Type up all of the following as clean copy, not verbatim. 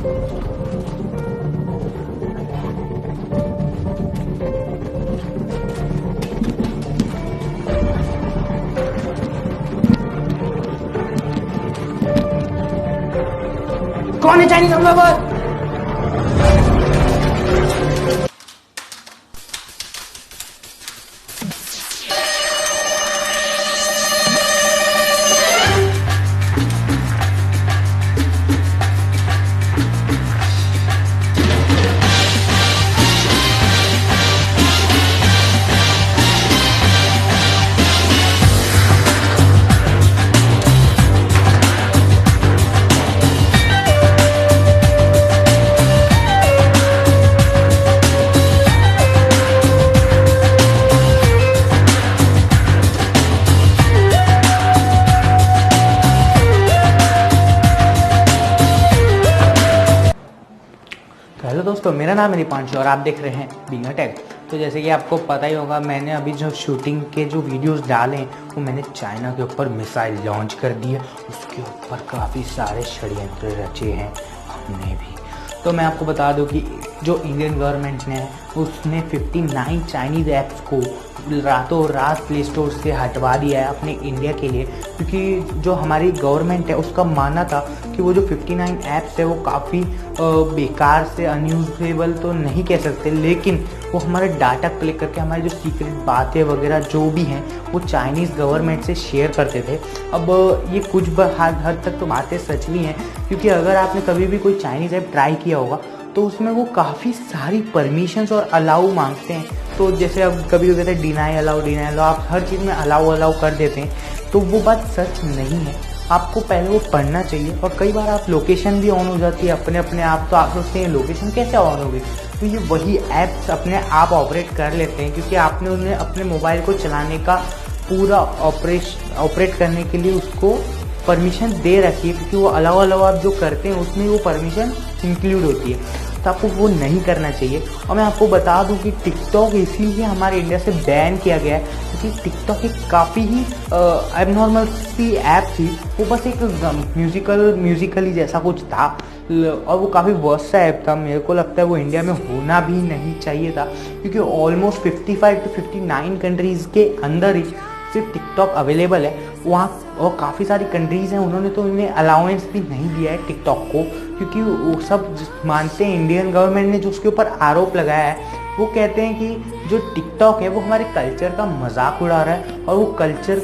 कौन है चाइनीज हमलावर? हेलो दोस्तों, मेरा नाम है दीपांशु और आप देख रहे हैं बिगर टेक। तो जैसे कि आपको पता ही होगा, मैंने अभी जो शूटिंग के जो वीडियोस डाले हैं वो मैंने चाइना के ऊपर मिसाइल लॉन्च कर दी है। उसके ऊपर काफ़ी सारे षड्यंत्र रचे हैं हमने भी। तो मैं आपको बता दूं कि जो इंडियन गवर्नमेंट ने उसने 59 चाइनीज़ ऐप्स को रातों रात प्ले स्टोर से हटवा दिया है अपने इंडिया के लिए, क्योंकि जो हमारी गवर्नमेंट है उसका मानना था कि वो जो 59 ऐप्स है वो काफ़ी बेकार से अनयूजेबल तो नहीं कह सकते, लेकिन वो हमारे डाटा कलेक्ट करके हमारी जो सीक्रेट बातें वगैरह जो भी हैं वो चाइनीज़ गवर्नमेंट से शेयर करते थे। अब ये कुछ हद तक तो बातें सच भी हैं, क्योंकि अगर आपने कभी भी कोई चाइनीज़ ऐप ट्राई किया होगा तो उसमें वो काफ़ी सारी परमिशंस और अलाउ मांगते हैं। तो जैसे अब कभी कहते हैं डिनाई अलाउ, आप हर चीज़ में अलाउ कर देते हैं, तो वो बात सच नहीं है। आपको पहले वो पढ़ना चाहिए। और कई बार आप लोकेशन भी ऑन हो जाती है अपने आप, तो आप सोचते हैं लोकेशन कैसे ऑन होगी, तो ये वही ऐप्स अपने आप ऑपरेट कर लेते हैं, क्योंकि आपने उन्हें अपने मोबाइल को चलाने का पूरा ऑपरेट करने के लिए उसको परमिशन दे रखी है, क्योंकि वो अलाउ आप जो करते हैं उसमें वो परमिशन इंक्लूड होती है। तो आपको वो नहीं करना चाहिए। और मैं आपको बता दूं कि टिकटॉक इसीलिए हमारे इंडिया से बैन किया गया है, क्योंकि टिकटॉक एक काफ़ी ही एबनॉर्मल सी ऐप थी। वो बस एक म्यूजिकली जैसा कुछ था और वो काफ़ी वर्स्ट सा ऐप था। मेरे को लगता है वो इंडिया में होना भी नहीं चाहिए था, क्योंकि ऑलमोस्ट 55 to 59 कंट्रीज़ के अंदर ही सिर्फ टिकटॉक अवेलेबल है। वहाँ और काफ़ी सारी कंट्रीज़ हैं, उन्होंने तो इन्हें अलाउंस भी नहीं दिया है टिकटॉक को, क्योंकि वो सब मानते हैं, इंडियन गवर्नमेंट ने जो उसके ऊपर आरोप लगाया है वो कहते हैं कि जो टिकटॉक है वो हमारे कल्चर का मजाक उड़ा रहा है और वो कल्चर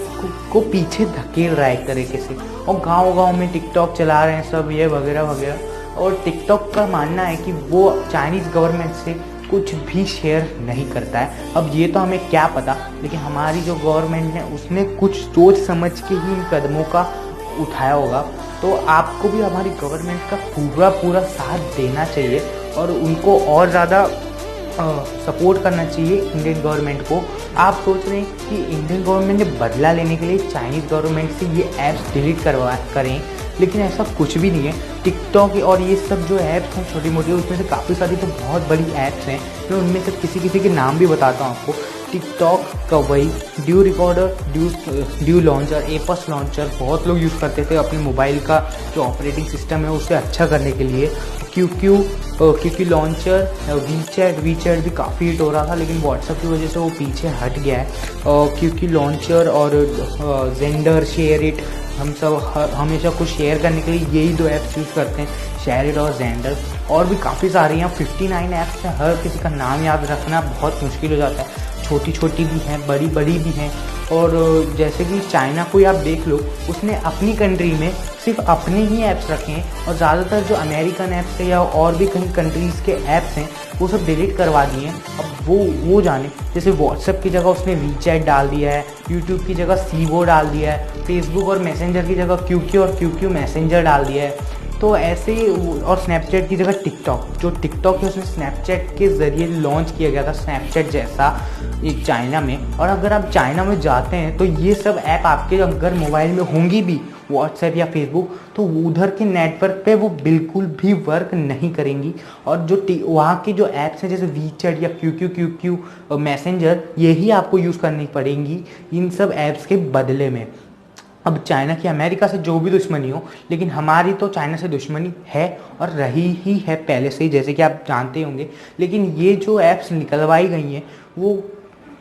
को पीछे धकेल रहा है एक तरीके से। और गाँव में टिकटॉक चला रहे हैं सब, ये वगैरह वगैरह। और टिकटॉक का मानना है कि वो चाइनीज़ गवर्नमेंट से कुछ भी शेयर नहीं करता है। अब ये तो हमें क्या पता, लेकिन हमारी जो गवर्नमेंट है उसने कुछ सोच समझ के ही इन कदमों का उठाया होगा। तो आपको भी हमारी गवर्नमेंट का पूरा साथ देना चाहिए और उनको और ज़्यादा सपोर्ट करना चाहिए इंडियन गवर्नमेंट को। आप सोच रहे हैं कि इंडियन गवर्नमेंट ने बदला लेने के लिए चाइनीज़ गवर्नमेंट से ये ऐप्स डिलीट करें, लेकिन ऐसा कुछ भी नहीं है। टिकटॉक और ये सब जो ऐप्स हैं छोटी मोटी, उसमें से काफ़ी सारी तो बहुत बड़ी ऐप्स हैं। मैं उनमें से किसी के नाम भी बताता हूँ आपको। TikTok, Kwai, DU recorder, DU launcher, Apus launcher बहुत लोग यूज़ करते थे अपने मोबाइल का जो ऑपरेटिंग सिस्टम है उसे अच्छा करने के लिए। क्यू लॉन्चर, वीचैट भी काफ़ी हिट हो रहा था, लेकिन व्हाट्सएप की वजह से वो पीछे हट गया है। क्यू लॉन्चर और जेंडर, शेयर इट, हम सब हमेशा कुछ शेयर करने के लिए यही दो ऐप्स यूज़ करते हैं, शेयर इट और जेंडर। और भी काफ़ी सारी हैं, 59 ऐप्स हैं, हर किसी का नाम याद रखना बहुत मुश्किल हो जाता है। छोटी भी हैं, बड़ी भी हैं। और जैसे कि चाइना को ही आप देख लो, उसने अपनी कंट्री में सिर्फ अपने ही ऐप्स रखे हैं और ज़्यादातर जो अमेरिकन ऐप्स है या और भी कहीं कंट्रीज़ के ऐप्स हैं वो सब डिलीट करवा दिए हैं। अब वो जाने, जैसे व्हाट्सएप की जगह उसने वीचैट डाल दिया है, यूट्यूब की जगह सीवो डाल दिया है, फेसबुक और मैसेंजर की जगह क्यूक्यू और क्यूक्यू मैसेंजर डाल दिया है। तो ऐसे ही, और स्नैपचैट की जगह टिकटॉक, जो टिकटॉक है उसने स्नैपचैट के ज़रिए लॉन्च किया गया था, स्नैपचैट जैसा एक चाइना में। और अगर आप चाइना में जाते हैं तो ये सब ऐप आपके अगर मोबाइल में होंगी भी, व्हाट्सएप या फेसबुक, तो उधर के नेटवर्क पे वो बिल्कुल भी वर्क नहीं करेंगी। और जो वहाँ की जो ऐप्स हैं जैसे वीचैट या क्यूक्यू मैसेंजर, यही आपको यूज़ करनी पड़ेंगी इन सब ऐप्स के बदले में। अब चाइना की अमेरिका से जो भी दुश्मनी हो, लेकिन हमारी तो चाइना से दुश्मनी है और रही ही है पहले से ही, जैसे कि आप जानते होंगे। लेकिन ये जो ऐप्स निकलवाई गई हैं वो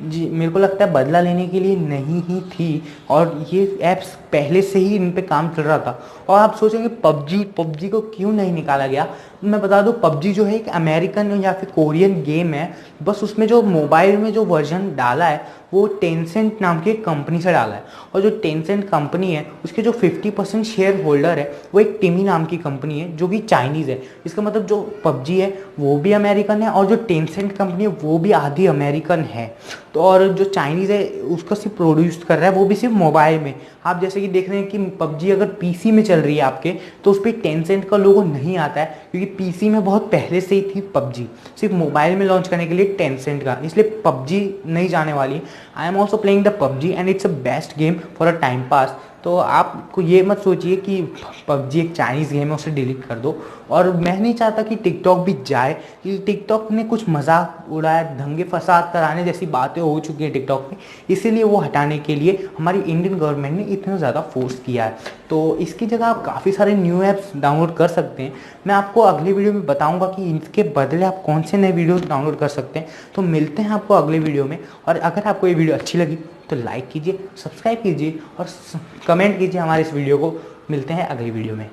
जी मेरे को लगता है बदला लेने के लिए नहीं ही थी, और ये ऐप्स पहले से ही इन पे काम चल रहा था। और आप सोचेंगे पबजी को क्यों नहीं निकाला गया। मैं बता दूं, पबजी जो है एक अमेरिकन या फिर कोरियन गेम है, बस उसमें जो मोबाइल में जो वर्जन डाला है वो टेंसेंट नाम की एक कंपनी से डाला है, और जो टेंसेंट कंपनी है उसके जो 50% शेयर होल्डर है वो एक टिमी नाम की कंपनी है जो कि चाइनीज़ है। इसका मतलब जो पबजी है वो भी अमेरिकन है, और जो टेंसेंट कंपनी है वो भी आधी अमेरिकन है। तो और जो चाइनीज़ है उसका सिर्फ प्रोड्यूस कर रहा है, वो भी सिर्फ मोबाइल में। आप जैसे कि देख रहे हैं कि पबजी अगर पीसी में चल रही है आपके, तो उस पर टेंसेंट का लोगो नहीं आता है, क्योंकि पीसी में बहुत पहले से ही थी पबजी, सिर्फ मोबाइल में लॉन्च करने के लिए टेंसेंट का, इसलिए पबजी नहीं जाने वाली। I am also playing the PUBG and it's a best game for a time pass. तो आपको ये मत सोचिए कि पबजी एक चाइनीज़ गेम है उसे डिलीट कर दो। और मैं नहीं चाहता कि टिकटॉक भी जाए, क्योंकि टिकटॉक ने कुछ मजाक उड़ाया, दंगे फसाद कराने जैसी बातें हो चुकी हैं टिकटॉक में, इसीलिए वो हटाने के लिए हमारी इंडियन गवर्नमेंट ने इतना ज़्यादा फोर्स किया है। तो इसकी जगह आप काफ़ी सारे न्यू ऐप्स डाउनलोड कर सकते हैं। मैं आपको अगले वीडियो में बताऊंगा कि इसके बदले आप कौन से नए वीडियोस डाउनलोड कर सकते हैं। तो मिलते हैं आपको अगले वीडियो में, और अगर आपको ये वीडियो अच्छी लगी तो लाइक कीजिए, सब्सक्राइब कीजिए और कमेंट कीजिए हमारे इस वीडियो को। मिलते हैं अगली वीडियो में।